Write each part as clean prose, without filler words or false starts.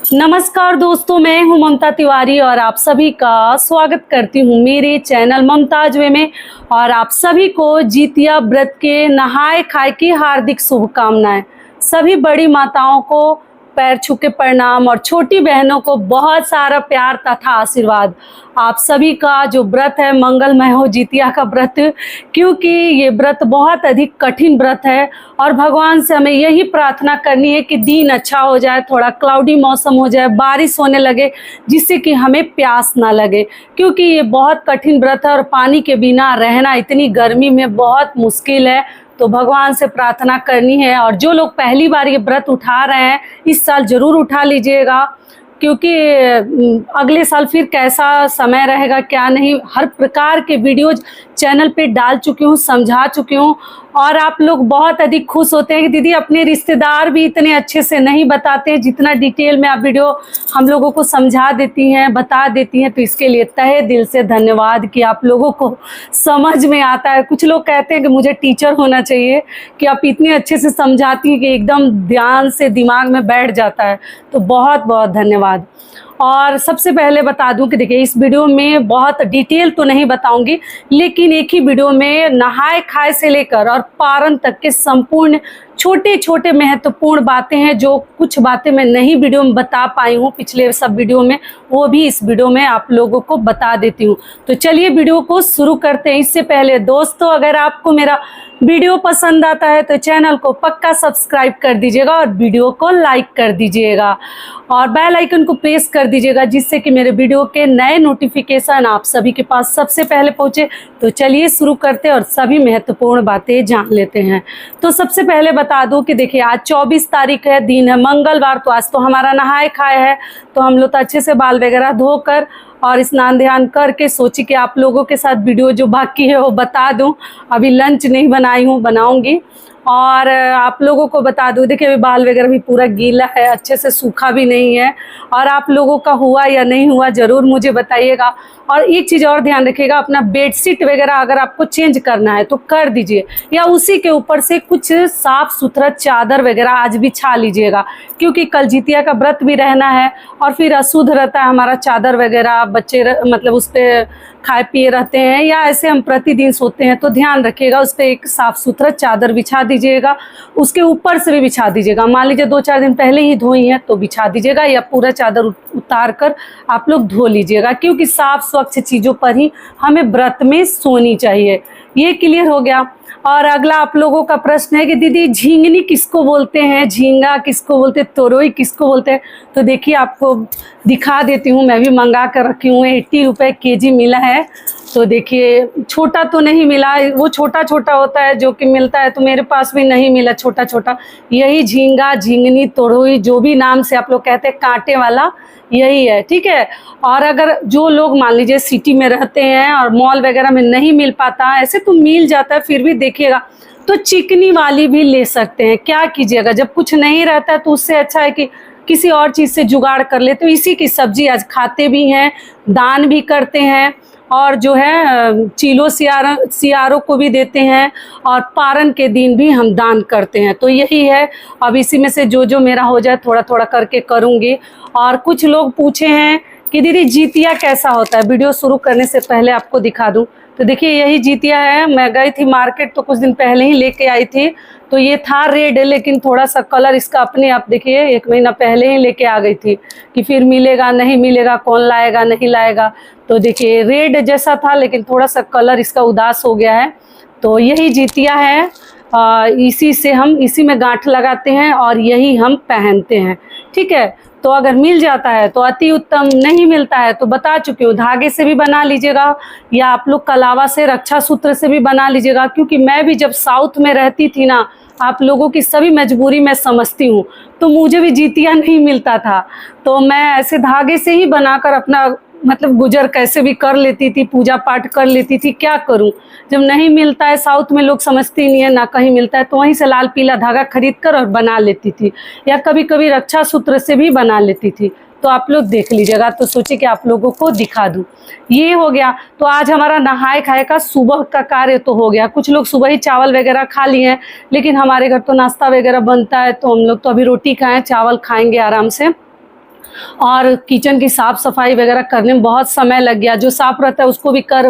नमस्कार दोस्तों, मैं हूं ममता तिवारी और आप सभी का स्वागत करती हूं मेरे चैनल ममताज वे में। और आप सभी को जितिया व्रत के नहाए खाए की हार्दिक शुभकामनाएं। सभी बड़ी माताओं को पैर छू के प्रणाम और छोटी बहनों को बहुत सारा प्यार तथा आशीर्वाद। आप सभी का जो व्रत है मंगलमय हो, जितिया का व्रत, क्योंकि ये व्रत बहुत अधिक कठिन व्रत है और भगवान से हमें यही प्रार्थना करनी है कि दिन अच्छा हो जाए, थोड़ा क्लाउडी मौसम हो जाए, बारिश होने लगे, जिससे कि हमें प्यास ना लगे, क्योंकि ये बहुत कठिन व्रत है और पानी के बिना रहना इतनी गर्मी में बहुत मुश्किल है। तो भगवान से प्रार्थना करनी है। और जो लोग पहली बार ये व्रत उठा रहे हैं, इस साल ज़रूर उठा लीजिएगा, क्योंकि अगले साल फिर कैसा समय रहेगा क्या नहीं, हर प्रकार के वीडियोज चैनल पे डाल चुकी हूँ, समझा चुकी हूँ। और आप लोग बहुत अधिक खुश होते हैं कि दीदी अपने रिश्तेदार भी इतने अच्छे से नहीं बताते हैं जितना डिटेल में आप वीडियो हम लोगों को समझा देती हैं, बता देती हैं। तो इसके लिए तहे दिल से धन्यवाद कि आप लोगों को समझ में आता है। कुछ लोग कहते हैं कि मुझे टीचर होना चाहिए कि आप इतने अच्छे से समझाती हैं कि एकदम ध्यान से दिमाग में बैठ जाता है। तो बहुत बहुत धन्यवाद। और सबसे पहले बता दूं कि देखिए, इस वीडियो में बहुत डिटेल तो नहीं बताऊंगी, लेकिन एक ही वीडियो में नहाए खाए से लेकर और पारण तक के संपूर्ण छोटे छोटे महत्वपूर्ण बातें हैं, जो कुछ बातें मैं नहीं वीडियो में बता पाई हूँ पिछले सब वीडियो में, वो भी इस वीडियो में आप लोगों को बता देती हूँ। तो चलिए वीडियो को शुरू करते हैं। इससे पहले दोस्तों, अगर आपको मेरा वीडियो पसंद आता है तो चैनल को पक्का सब्सक्राइब कर दीजिएगा और वीडियो को लाइक कर दीजिएगा और बेल आइकन को प्रेस कर दीजिएगा, जिससे कि मेरे वीडियो के नए नोटिफिकेशन आप सभी के पास सबसे पहले पहुंचे। तो चलिए शुरू करते हैं और सभी महत्वपूर्ण बातें जान लेते हैं। तो सबसे पहले बता दूं कि देखिए, आज 24 तारीख है, दिन है मंगलवार। तो आज तो हमारा नहाए खाए है, तो हम लोग तो अच्छे से बाल वगैरह धोकर और स्नान ध्यान करके सोची कि आप लोगों के साथ वीडियो जो बाकी है वो बता दूं। अभी लंच नहीं बनाई हूँ, बनाऊंगी। और आप लोगों को बता दूं, देखिए अभी बाल वगैरह भी पूरा गीला है, अच्छे से सूखा भी नहीं है। और आप लोगों का हुआ या नहीं हुआ ज़रूर मुझे बताइएगा। और एक चीज़ और ध्यान रखिएगा, अपना बेडशीट वगैरह अगर आपको चेंज करना है तो कर दीजिए, या उसी के ऊपर से कुछ साफ़ सुथरा चादर वगैरह आज बिछा लीजिएगा, क्योंकि कल जितिया का व्रत भी रहना है और फिर अशुद्ध रहता है हमारा चादर वगैरह, बच्चे मतलब उस पर खाए पिए रहते हैं या ऐसे हम प्रतिदिन सोते हैं। तो ध्यान रखिएगा, उस पर एक साफ़ सुथरा चादर बिछा दीजिएगा, उसके ऊपर से भी बिछा दीजिएगा। मान लीजिए 2-4 दिन पहले ही धोई है तो बिछा दीजिएगा, या पूरा चादर उतार कर आप लोग धो लीजिएगा, क्योंकि साफ़ स्वच्छ चीज़ों पर ही हमें व्रत में सोनी चाहिए। ये क्लियर हो गया। और अगला आप लोगों का प्रश्न है कि दीदी झींगनी किसको बोलते हैं, झींगा किसको बोलते हैं, तोरई किसको बोलते हैं। तो देखिए आपको दिखा देती हूँ, मैं भी मंगा कर रखी हूँ। 80 रुपये केजी मिला है। तो देखिए, छोटा तो नहीं मिला, वो छोटा छोटा होता है जो कि मिलता है, तो मेरे पास भी नहीं मिला छोटा छोटा। यही झींगा, झींगनी, तोरई, जो भी नाम से आप लोग कहते हैं, कांटे वाला यही है, ठीक है। और अगर जो लोग मान लीजिए सिटी में रहते हैं और मॉल वगैरह में नहीं मिल पाता, ऐसे तो मिल जाता है, फिर भी देखिएगा तो चिकनी वाली भी ले सकते हैं। क्या कीजिएगा, जब कुछ नहीं रहता है तो उससे अच्छा है कि किसी और चीज़ से जुगाड़ कर ले। तो इसी की सब्जी आज खाते भी हैं, दान भी करते हैं, और जो है चीलो सियारों को भी देते हैं, और पारण के दिन भी हम दान करते हैं। तो यही है, अब इसी में से जो जो मेरा हो जाए थोड़ा थोड़ा करके करूँगी। और कुछ लोग पूछे हैं कि दीदी जितिया कैसा होता है। वीडियो शुरू करने से पहले आपको दिखा दूं, तो देखिए यही जितिया है। मैं गई थी मार्केट तो कुछ दिन पहले ही लेके आई थी। तो ये था रेड, लेकिन थोड़ा सा कलर इसका अपने आप, देखिए 1 महीना पहले ही लेके आ गई थी कि फिर मिलेगा नहीं मिलेगा, कौन लाएगा नहीं लाएगा। तो देखिए रेड जैसा था, लेकिन थोड़ा सा कलर इसका उदास हो गया है। तो यही जितिया है। इसी से हम इसी में गांठ लगाते हैं और यही हम पहनते हैं, ठीक है। तो अगर मिल जाता है तो अति उत्तम, नहीं मिलता है तो बता चुकी हूँ, धागे से भी बना लीजिएगा, या आप लोग कलावा से, रक्षा सूत्र से भी बना लीजिएगा। क्योंकि मैं भी जब साउथ में रहती थी ना, आप लोगों की सभी मजबूरी मैं समझती हूँ, तो मुझे भी जितिया नहीं मिलता था, तो मैं ऐसे धागे से ही बनाकर अपना मतलब गुजर कैसे भी कर लेती थी, पूजा पाठ कर लेती थी। क्या करूं, जब नहीं मिलता है, साउथ में लोग समझते नहीं है ना कहीं मिलता है, तो वहीं से लाल पीला धागा खरीद कर और बना लेती थी, या कभी कभी रक्षा सूत्र से भी बना लेती थी। तो आप लोग देख लीजिएगा। तो सोचे कि आप लोगों को दिखा दूं। ये हो गया। तो आज हमारा नहाए खाए का सुबह का कार्य तो हो गया। कुछ लोग सुबह ही चावल वगैरह खा लिए हैं, लेकिन हमारे घर तो नाश्ता वगैरह बनता है, तो हम लोग तो अभी रोटी खाएं, चावल खाएंगे आराम से। और किचन की साफ़ सफाई वगैरह करने में बहुत समय लग गया। जो साफ़ रहता है उसको भी कर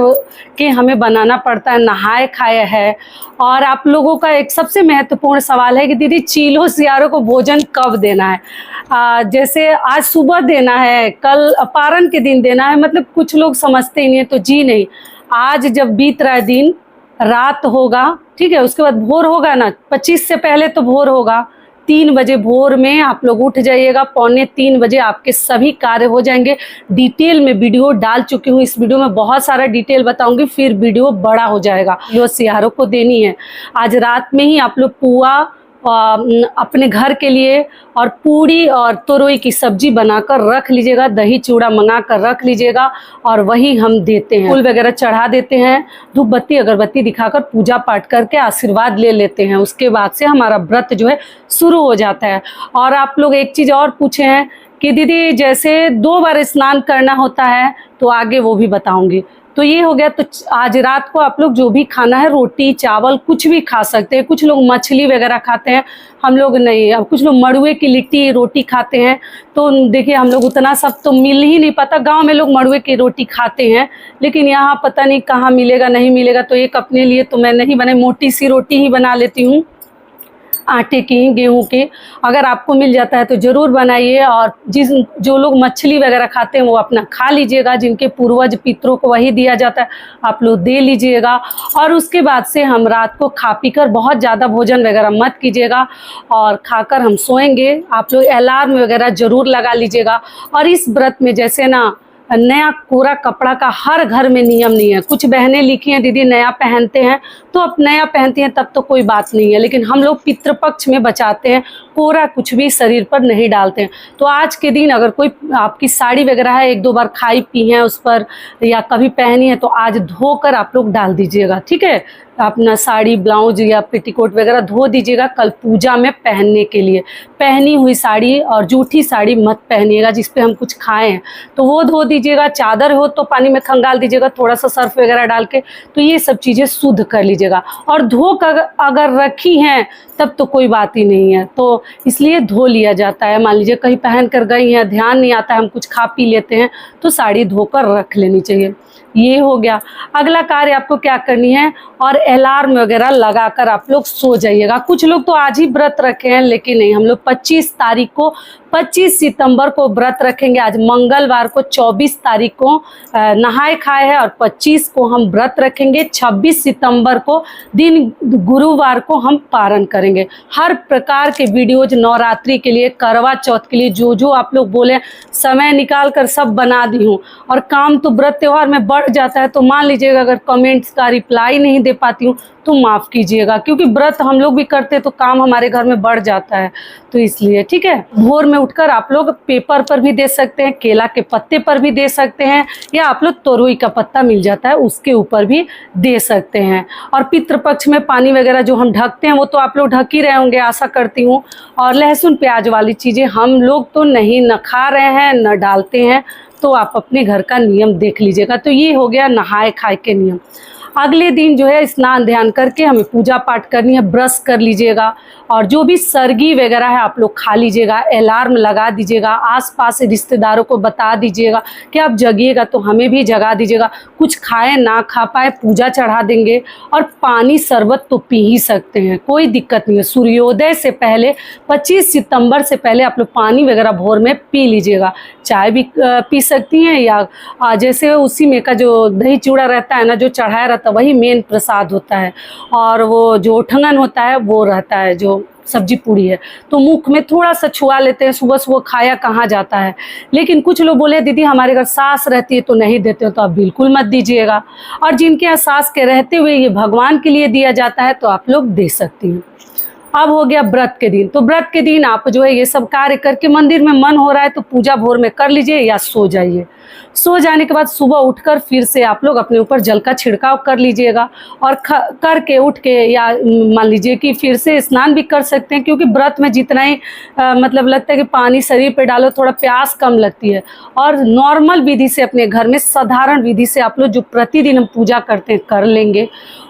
के हमें बनाना पड़ता है, नहाए खाए है। और आप लोगों का एक सबसे महत्वपूर्ण सवाल है कि दीदी चीलों सियारों को भोजन कब देना है। जैसे आज सुबह देना है, कल पारण के दिन देना है, मतलब कुछ लोग समझते ही नहीं है। तो जी नहीं, आज जब बीत रहा है दिन, रात होगा, ठीक है, उसके बाद भोर होगा ना, 25 से पहले तो भोर होगा। 3 बजे भोर में आप लोग उठ जाइएगा, 2:45 आपके सभी कार्य हो जाएंगे। डिटेल में वीडियो डाल चुकी हूँ, इस वीडियो में बहुत सारा डिटेल बताऊंगी, फिर वीडियो बड़ा हो जाएगा। जो सियारों को देनी है, आज रात में ही आप लोग पुआ अपने घर के लिए और पूड़ी और तोरई की सब्जी बनाकर रख लीजिएगा, दही चूड़ा मंगा कर रख लीजिएगा, और वही हम देते हैं। फूल वगैरह चढ़ा देते हैं, धूप बत्ती अगरबत्ती दिखाकर पूजा पाठ करके आशीर्वाद ले लेते हैं। उसके बाद से हमारा व्रत जो है शुरू हो जाता है। और आप लोग एक चीज़ और पूछे हैं कि दीदी जैसे 2 बार स्नान करना होता है, तो आगे वो भी बताऊंगी। तो ये हो गया। तो आज रात को आप लोग जो भी खाना है, रोटी चावल कुछ भी खा सकते हैं। कुछ लोग मछली वगैरह खाते हैं, हम लोग नहीं। अब कुछ लोग मड़ुए की लिट्टी रोटी खाते हैं। तो देखिए हम लोग उतना सब तो मिल ही नहीं पाता। गांव में लोग मड़ुए की रोटी खाते हैं, लेकिन यहाँ पता नहीं कहाँ मिलेगा नहीं मिलेगा। तो एक अपने लिए तो मैं नहीं बनाई, मोटी सी रोटी ही बना लेती हूँ, आटे की, गेहूं की। अगर आपको मिल जाता है तो ज़रूर बनाइए। और जो लोग मछली वगैरह खाते हैं वो अपना खा लीजिएगा, जिनके पूर्वज पितरों को वही दिया जाता है, आप लोग दे लीजिएगा। और उसके बाद से हम रात को खा पी कर बहुत ज़्यादा भोजन वगैरह मत कीजिएगा, और खाकर हम सोएंगे। आप लोग अलार्म वगैरह ज़रूर लगा लीजिएगा। और इस व्रत में जैसे ना, नया कोरा कपड़ा का हर घर में नियम नहीं है। कुछ बहनें लिखी हैं दीदी नया पहनते हैं, तो अब नया पहनती हैं तब तो कोई बात नहीं है, लेकिन हम लोग पितृपक्ष में बचाते हैं, कोरा कुछ भी शरीर पर नहीं डालते हैं। तो आज के दिन अगर कोई आपकी साड़ी वगैरह है, 1-2 बार खाई पी है उस पर, या कभी पहनी है, तो आज धोकर आप लोग डाल दीजिएगा, ठीक है। अपना साड़ी ब्लाउज या पेटीकोट वगैरह धो दीजिएगा कल पूजा में पहनने के लिए। पहनी हुई साड़ी और जूठी साड़ी मत पहनिएगा जिस पे हम कुछ खाएं, तो वो धो दीजिएगा। चादर हो तो पानी में खंगाल दीजिएगा थोड़ा सा सर्फ वगैरह डाल के। तो ये सब चीज़ें शुद्ध कर लीजिएगा। और धो कर अगर रखी हैं तब तो कोई बात ही नहीं है, तो इसलिए धो लिया जाता है। मान लीजिए कहीं पहन कर गई हैं, ध्यान नहीं आता है, हम कुछ खा पी लेते हैं, तो साड़ी धोकर रख लेनी चाहिए। ये हो गया। अगला कार्य आपको क्या करनी है, और अलार्म वगैरह लगाकर आप लोग सो जाइएगा। कुछ लोग तो आज ही व्रत रखे हैं, लेकिन नहीं, हम लोग 25 सितंबर को व्रत रखेंगे। आज मंगलवार को 24 तारीख को नहाए खाए है, और 25 को हम व्रत रखेंगे। 26 सितंबर को दिन गुरुवार को हम पारण करेंगे। हर प्रकार के वीडियोज नवरात्रि के लिए, करवा चौथ के लिए, जो आप लोग बोले समय निकाल कर सब बना दी हूँ। और काम तो व्रत त्यौहार में बढ़ जाता है, तो मान लीजिएगा अगर कमेंट्स का रिप्लाई नहीं दे पाती हूँ तो माफ़ कीजिएगा, क्योंकि व्रत हम लोग भी करते हैं तो काम हमारे घर में बढ़ जाता है, तो इसलिए, ठीक है। भोर में उठकर आप लोग पेपर पर भी दे सकते हैं, केला के पत्ते पर भी दे सकते हैं, या आप लोग तोरई का पत्ता मिल जाता है उसके ऊपर भी दे सकते हैं। और पितृपक्ष में पानी वगैरह जो हम ढकते हैं वो तो आप लोग ढक ही रहे होंगे, आशा करती हूँ। और लहसुन प्याज वाली चीज़ें हम लोग तो नहीं न खा रहे हैं न डालते हैं, तो आप अपने घर का नियम देख लीजिएगा। तो ये हो गया नहाए खाए के नियम। अगले दिन जो है स्नान ध्यान करके हमें पूजा पाठ करनी है, ब्रश कर लीजिएगा। और जो भी सरगी वगैरह है आप लोग खा लीजिएगा, अलार्म लगा दीजिएगा, आसपास रिश्तेदारों को बता दीजिएगा कि आप जगिएगा, तो हमें भी जगा दीजिएगा। कुछ खाए ना खा पाए पूजा चढ़ा देंगे। और पानी शरबत तो पी ही सकते हैं, कोई दिक्कत नहीं है। सूर्योदय से पहले 25 सितंबर से पहले आप लोग पानी वगैरह भोर में पी लीजिएगा। चाय भी पी सकती हैं, या जैसे उसी में का जो दही चूड़ा रहता है ना, जो चढ़ाया रहता है, वही मेन प्रसाद होता है। और वो जो ठंगन होता है वो रहता है, जो सब्जी पूड़ी है, तो मुख में थोड़ा सा छुआ लेते हैं। सुबह सुबह खाया कहाँ जाता है। लेकिन कुछ लोग बोले दीदी हमारे घर सास रहती है तो नहीं देते हो, तो आप बिल्कुल मत दीजिएगा। और जिनके यहाँ सास के रहते हुए ये भगवान के लिए दिया जाता है तो आप लोग दे सकती हैं। अब हो गया व्रत के दिन। तो व्रत के दिन आप जो है ये सब कार्य करके, मंदिर में मन हो रहा है तो पूजा भोर में कर लीजिए या सो जाइए। सो जाने के बाद सुबह उठकर फिर से आप लोग अपने ऊपर जल का छिड़काव कर लीजिएगा और करके उठ के या मान लीजिए कि फिर से स्नान भी कर सकते हैं, क्योंकि व्रत में जितना ही मतलब लगता है कि पानी शरीर पे डालो थोड़ा प्यास कम लगती है। और नॉर्मल विधि से अपने घर में साधारण विधि से आप लोग जो प्रतिदिन हम पूजा करते हैं कर लेंगे।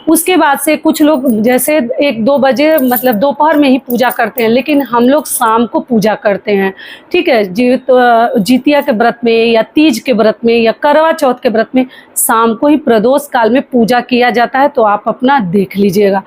उसके बाद से कुछ लोग जैसे 1-2 बजे मतलब दोपहर में ही पूजा करते हैं, लेकिन हम लोग शाम को पूजा करते हैं, ठीक है। जितिया के व्रत में या तीज के व्रत में या करवा चौथ के व्रत में शाम को ही प्रदोष काल में पूजा किया जाता है, तो आप अपना देख लीजिएगा।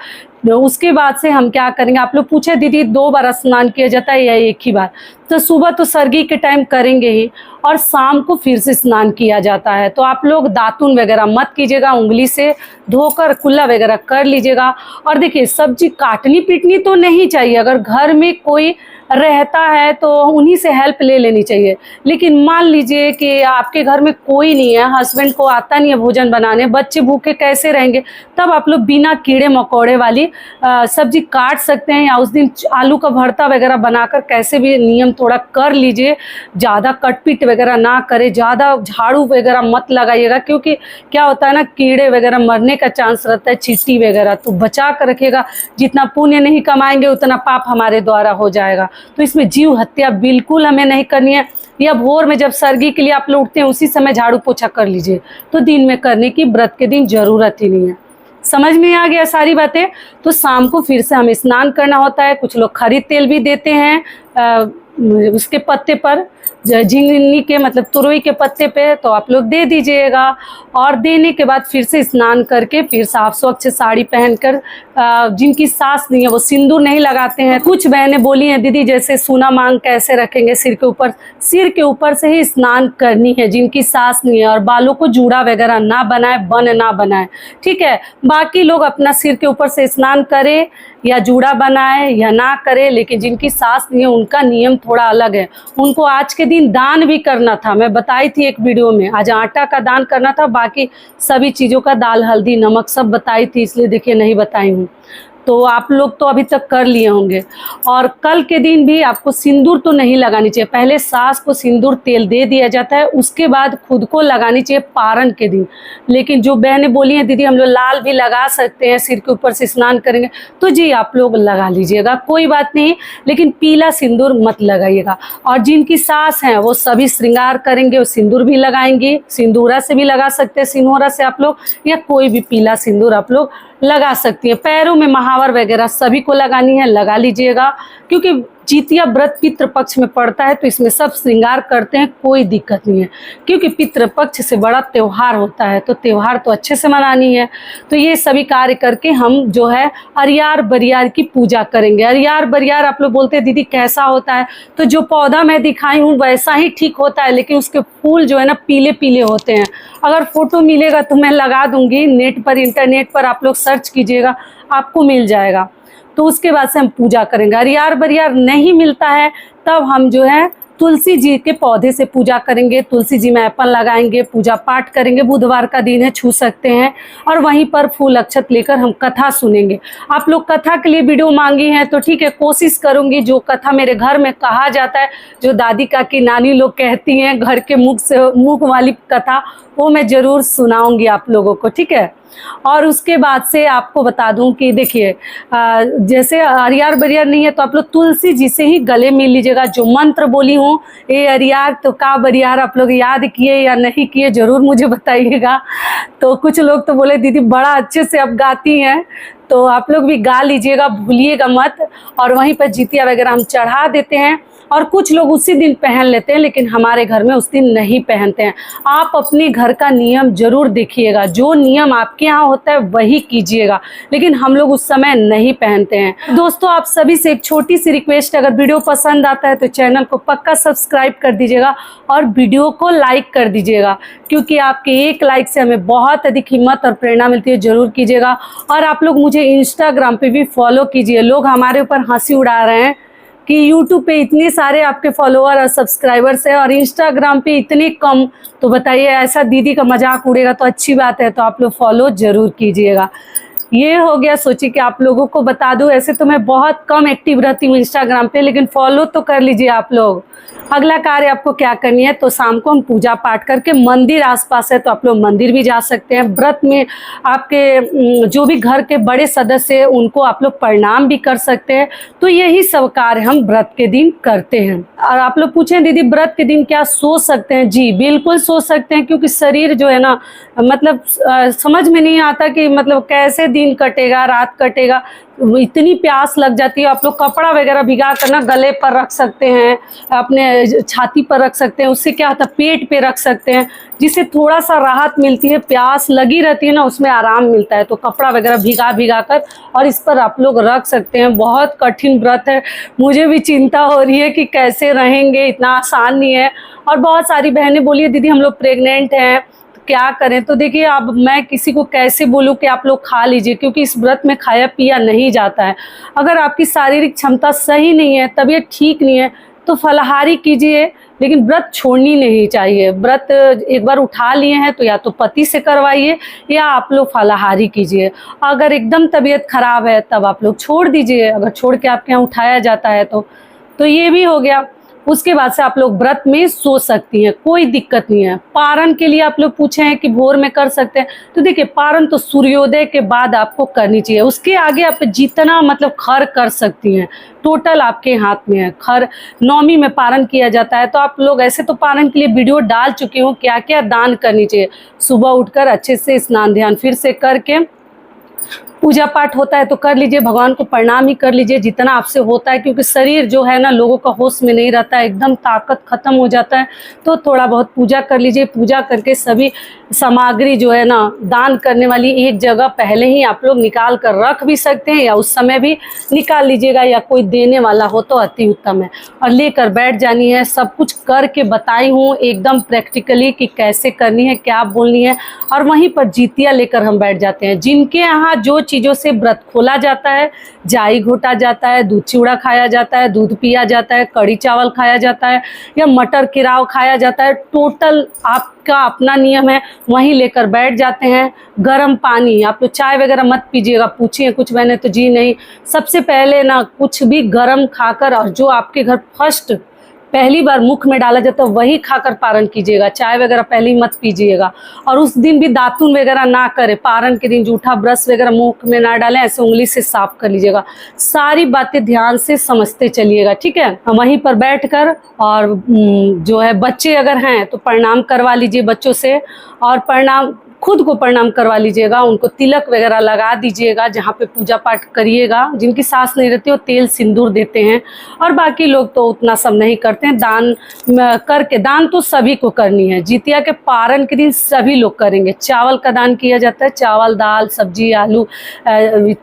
उसके बाद से हम क्या करेंगे, आप लोग पूछे दीदी 2 बार स्नान किया जाता है या एक ही बार? तो सुबह तो सरगी के टाइम करेंगे ही और शाम को फिर से स्नान किया जाता है। तो आप लोग दातुन वगैरह मत कीजिएगा, उंगली से धोकर कुल्ला वगैरह कर लीजिएगा। और देखिए सब्जी काटनी पीटनी तो नहीं चाहिए, अगर घर में कोई रहता है तो उन्हीं से हेल्प ले लेनी चाहिए। लेकिन मान लीजिए कि आपके घर में कोई नहीं है, हस्बैंड को आता नहीं है भोजन बनाने, बच्चे भूखे कैसे रहेंगे, तब आप लोग बिना कीड़े मकोड़े वाली सब्जी काट सकते हैं, या उस दिन आलू का भरता वगैरह बनाकर कैसे भी नियम थोड़ा कर लीजिए। ज़्यादा कटपीट वगैरह ना करे, ज़्यादा झाड़ू वगैरह मत लगाइएगा, क्योंकि क्या होता है ना, कीड़े वगैरह मरने का चांस रहता है, चींटी वगैरह। तो बचा कर रखिएगा, जितना पुण्य नहीं कमाएंगे उतना पाप हमारे द्वारा हो जाएगा। तो इसमें जीव हत्या बिल्कुल हमें नहीं करनी है। या भोर में जब सरगी के लिए आप लोग उठते हैं उसी समय झाड़ू पोछा कर लीजिए, तो दिन में करने की व्रत के दिन जरूरत ही नहीं है। समझ में आ गया सारी बातें? तो शाम को फिर से हमें स्नान करना होता है। कुछ लोग खरीद तेल भी देते हैं उसके पत्ते पर, झिंगनी के मतलब तुरई के पत्ते पे, तो आप लोग दे दीजिएगा। और देने के बाद फिर से स्नान करके फिर साफ स्वच्छ साड़ी पहनकर, जिनकी सास नहीं है वो सिंदूर नहीं लगाते हैं। कुछ बहनें बोली हैं दीदी जैसे सोना मांग कैसे रखेंगे सिर के ऊपर, सिर के ऊपर से ही स्नान करनी है जिनकी सास नहीं है। और बालों को जूड़ा वगैरह ना बनाए, बन ना बनाए, ठीक है। बाकी लोग अपना सिर के ऊपर से स्नान करे या जूड़ा बनाए या ना करे, लेकिन जिनकी सास नहीं है उनका नियम थोड़ा अलग है। उनको आज के दिन दान भी करना था, मैं बताई थी एक वीडियो में, आज आटा का दान करना था, बाकी सभी चीज़ों का दाल हल्दी नमक सब बताई थी, इसलिए देखिए नहीं बताई हूँ। तो आप लोग तो अभी तक कर लिए होंगे। और कल के दिन भी आपको सिंदूर तो नहीं लगानी चाहिए, पहले सास को सिंदूर तेल दे दिया जाता है, उसके बाद खुद को लगानी चाहिए पारण के दिन। लेकिन जो बहनें बोली हैं दीदी हम लोग लाल भी लगा सकते हैं, सिर के ऊपर से स्नान करेंगे, तो जी आप लोग लगा लीजिएगा, कोई बात नहीं, लेकिन पीला सिंदूर मत लगाइएगा। और जिनकी सास हैं वो सभी श्रृंगार करेंगे, वो सिंदूर भी लगाएंगे, सिंदूरा से भी लगा सकते हैं, सिंदूरा से आप लोग, या कोई भी पीला सिंदूर आप लोग लगा सकती है। पैरों में महावर वगैरह सभी को लगानी है, लगा लीजिएगा, क्योंकि जितिया व्रत पितृ पक्ष में पड़ता है, तो इसमें सब श्रृंगार करते हैं, कोई दिक्कत नहीं है, क्योंकि पितृ पक्ष से बड़ा त्यौहार होता है, तो त्यौहार तो अच्छे से मनानी है। तो ये सभी कार्य करके हम जो है अरियार बरियार की पूजा करेंगे। अरियार बरियार आप लोग बोलते हैं दीदी कैसा होता है, तो जो पौधा मैं दिखाई हूँ वैसा ही ठीक होता है, लेकिन उसके फूल जो है ना पीले पीले होते हैं। अगर फोटो मिलेगा तो मैं लगा दूंगी नेट पर, इंटरनेट पर आप लोग सर्च कीजिएगा, आपको मिल जाएगा। तो उसके बाद से हम पूजा करेंगे। अरियार बरियार नहीं मिलता है तब हम जो है तुलसी जी के पौधे से पूजा करेंगे, तुलसी जी में एप्पल लगाएंगे, पूजा पाठ करेंगे, बुधवार का दिन है छू सकते हैं, और वहीं पर फूल अक्षत लेकर हम कथा सुनेंगे। आप लोग कथा के लिए वीडियो मांगी हैं तो ठीक है, कोशिश करूंगी जो कथा मेरे घर में कहा जाता है, जो दादी काकी नानी लोग कहती हैं घर के मुख से मुख वाली कथा, वो मैं ज़रूर सुनाऊंगी आप लोगों को, ठीक है। और उसके बाद से आपको बता दूं कि देखिए जैसे अरियार बरियार नहीं है तो आप लोग तुलसी जी से ही गले मिल लीजिएगा। जो मंत्र बोली हूँ ये अरियार तो का बरियार आप लोग याद किए या नहीं किए ज़रूर मुझे बताइएगा। तो कुछ लोग तो बोले दीदी बड़ा अच्छे से आप गाती हैं, तो आप लोग भी गा लीजिएगा, भूलिएगा मत। और वहीं पर जितिया वगैरह हम चढ़ा देते हैं, और कुछ लोग उसी दिन पहन लेते हैं, लेकिन हमारे घर में उस दिन नहीं पहनते हैं। आप अपने घर का नियम जरूर देखिएगा, जो नियम आपके यहाँ होता है वही कीजिएगा, लेकिन हम लोग उस समय नहीं पहनते हैं। दोस्तों आप सभी से एक छोटी सी रिक्वेस्ट, अगर वीडियो पसंद आता है तो चैनल को पक्का सब्सक्राइब कर दीजिएगा और वीडियो को लाइक कर दीजिएगा, क्योंकि आपके एक लाइक से हमें बहुत अधिक हिम्मत और प्रेरणा मिलती है, जरूर कीजिएगा। और आप लोग मुझे इंस्टाग्राम पे भी फॉलो कीजिए। लोग हमारे ऊपर हंसी उड़ा रहे हैं कि यूट्यूब पे इतने सारे आपके फॉलोअर और सब्सक्राइबर्स हैं और इंस्टाग्राम पे इतने कम, तो बताइए ऐसा दीदी का मजाक उड़ेगा तो अच्छी बात है। तो आप लोग फॉलो जरूर कीजिएगा। ये हो गया, सोचिए कि आप लोगों को बता दूं, ऐसे तो मैं बहुत कम एक्टिव रहती हूँ इंस्टाग्राम पे, लेकिन फॉलो तो कर लीजिए आप लोग। अगला कार्य आपको क्या करनी है, तो शाम को हम पूजा पाठ करके, मंदिर आसपास है तो आप लोग मंदिर भी जा सकते हैं। व्रत में आपके जो भी घर के बड़े सदस्य हैं उनको आप लोग प्रणाम भी कर सकते हैं। तो यही सब कार्य हम व्रत के दिन करते हैं। और आप लोग पूछें दीदी व्रत के दिन क्या सो सकते हैं? जी बिल्कुल सो सकते हैं, क्योंकि शरीर जो है ना मतलब समझ में नहीं आता कि मतलब कैसे दिन कटेगा, रात कटेगा, इतनी प्यास लग जाती है। आप लोग कपड़ा वगैरह भिगा कर ना गले पर रख सकते हैं, अपने छाती पर रख सकते हैं, उससे क्या होता है पेट पे रख सकते हैं, जिससे थोड़ा सा राहत मिलती है। प्यास लगी रहती है ना, उसमें आराम मिलता है। तो कपड़ा वगैरह भिगा कर और इस पर आप लोग रख सकते हैं। बहुत कठिन व्रत है, मुझे भी चिंता हो रही है कि कैसे रहेंगे, इतना आसान नहीं है। और बहुत सारी बहनें बोली है दीदी हम लोग प्रेग्नेंट हैं क्या करें। तो देखिए अब मैं किसी को कैसे बोलूं कि आप लोग खा लीजिए, क्योंकि इस व्रत में खाया पिया नहीं जाता है। अगर आपकी शारीरिक क्षमता सही नहीं है, तबीयत ठीक नहीं है, तो फलाहारी कीजिए, लेकिन व्रत छोड़नी नहीं चाहिए। व्रत एक बार उठा लिए हैं तो या तो पति से करवाइए या आप लोग फलाहारी कीजिए। अगर एकदम तबीयत खराब है तब आप लोग छोड़ दीजिए, अगर छोड़ के आपके यहाँ उठाया जाता है तो ये भी हो गया। उसके बाद से आप लोग व्रत में सो सकती हैं, कोई दिक्कत नहीं है। पारण के लिए आप लोग पूछे हैं कि भोर में कर सकते हैं, तो देखिए पारण तो सूर्योदय के बाद आपको करनी चाहिए। उसके आगे आप जितना मतलब खर कर सकती हैं, टोटल आपके हाथ में है। खर नौमी में पारण किया जाता है, तो आप लोग ऐसे तो पारण के लिए वीडियो डाल चुकी हूँ क्या क्या दान करनी चाहिए। सुबह उठकर अच्छे से स्नान ध्यान फिर से करके पूजा पाठ होता है तो कर लीजिए, भगवान को प्रणाम ही कर लीजिए जितना आपसे होता है, क्योंकि शरीर जो है ना लोगों का होश में नहीं रहता है, एकदम ताकत खत्म हो जाता है। तो थोड़ा बहुत पूजा कर लीजिए। पूजा करके सभी सामग्री जो है ना दान करने वाली एक जगह पहले ही आप लोग निकाल कर रख भी सकते हैं, या उस समय भी निकाल लीजिएगा, या कोई देने वाला हो तो अति उत्तम है। और लेकर बैठ जानी है। सब कुछ करके बताई हूँ एकदम प्रैक्टिकली कि कैसे करनी है, क्या बोलनी है। और वहीं पर जीतिया लेकर हम बैठ जाते हैं। जिनके यहाँ जो चीज़ों से व्रत खोला जाता है, जाई घोटा जाता है, दूध चिवड़ा खाया जाता है, दूध पिया जाता है, कड़ी चावल खाया जाता है, या मटर किराव खाया जाता है, टोटल आपका अपना नियम है, वहीं लेकर बैठ जाते हैं। गर्म पानी, आप लोग चाय वगैरह मत पीजिएगा। पूछिए कुछ मैंने तो जी नहीं, सबसे पहले ना कुछ भी गर्म खाकर, और जो आपके घर फर्स्ट पहली बार मुख में डाला जाता है वही खाकर पारण कीजिएगा। चाय वगैरह पहले ही मत पीजिएगा। और उस दिन भी दातुन वगैरह ना करें। पारण के दिन जूठा ब्रश वगैरह मुख में ना डालें, ऐसे उंगली से साफ कर लीजिएगा। सारी बातें ध्यान से समझते चलिएगा, ठीक है। वहीं पर बैठकर और जो है बच्चे अगर हैं तो प्रणाम करवा लीजिए बच्चों से, और प्रणाम खुद को प्रणाम करवा लीजिएगा। उनको तिलक वगैरह लगा दीजिएगा जहाँ पे पूजा पाठ करिएगा। जिनकी सास नहीं रहती वो तेल सिंदूर देते हैं, और बाकी लोग तो उतना सब नहीं करते हैं। दान करके, दान तो सभी को करनी है। जितिया के पारण के दिन सभी लोग करेंगे। चावल का दान किया जाता है, चावल दाल सब्जी आलू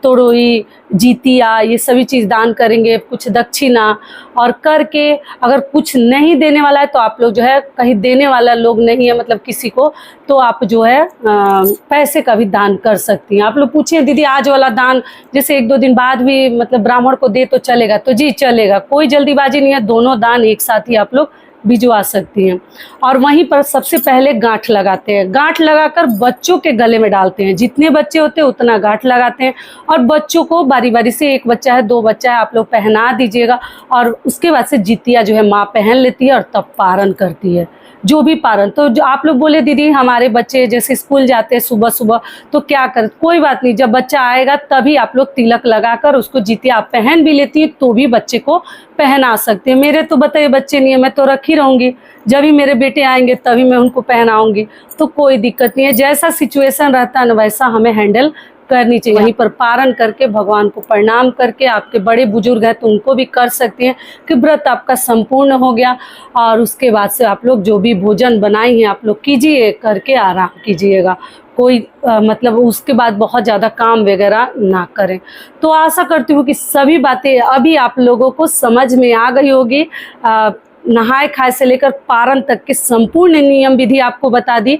तोरई जीतिया ये सभी चीज़ दान करेंगे, कुछ दक्षिणा। और करके अगर कुछ नहीं देने वाला है तो आप लोग जो है, कहीं देने वाला लोग नहीं है मतलब किसी को, तो आप जो है पैसे का भी दान कर सकती हैं। आप लोग पूछिए दीदी आज वाला दान जैसे 1-2 दिन बाद भी मतलब ब्राह्मण को दे तो चलेगा? तो जी चलेगा, कोई जल्दीबाजी नहीं है। दोनों दान एक साथ ही आप लोग भिजवा सकती हैं। और वहीं पर सबसे पहले गांठ लगाते हैं। गांठ लगाकर बच्चों के गले में डालते हैं। जितने बच्चे होते हैं उतना गांठ लगाते हैं, और बच्चों को बारी बारी से, एक बच्चा है 2 बच्चा है, आप लोग पहना दीजिएगा। और उसके बाद से जितिया जो है माँ पहन लेती है और तब पारण करती है। जो भी पारण, तो जो आप लोग बोले दीदी हमारे बच्चे जैसे स्कूल जाते हैं सुबह सुबह तो क्या कर, कोई बात नहीं, जब बच्चा आएगा तभी आप लोग तिलक लगाकर उसको जितिया आप पहन भी लेती है तो भी बच्चे को पहना सकते हैं। मेरे तो बताइए बच्चे नहीं है, मैं तो रखी रहूँगी, जब भी मेरे बेटे आएंगे तभी मैं उनको पहनाऊँगी, तो कोई दिक्कत नहीं है। जैसा सिचुएशन रहता है ना वैसा हमें हैंडल करनी चाहिए। वहीं पर पारण करके भगवान को प्रणाम करके, आपके बड़े बुजुर्ग हैं तो उनको भी कर सकते हैं कि व्रत आपका संपूर्ण हो गया। और उसके बाद से आप लोग जो भी भोजन बनाई हैं आप लोग कीजिए, करके आराम कीजिएगा। कोई मतलब उसके बाद बहुत ज़्यादा काम वगैरह ना करें। तो आशा करती हूँ कि सभी बातें अभी आप लोगों को समझ में आ गई होगी। नहाए खाए से लेकर पारण तक के संपूर्ण नियम विधि आपको बता दी।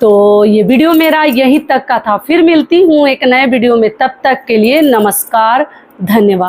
तो ये वीडियो मेरा यहीं तक का था। फिर मिलती हूँ एक नए वीडियो में, तब तक के लिए नमस्कार, धन्यवाद।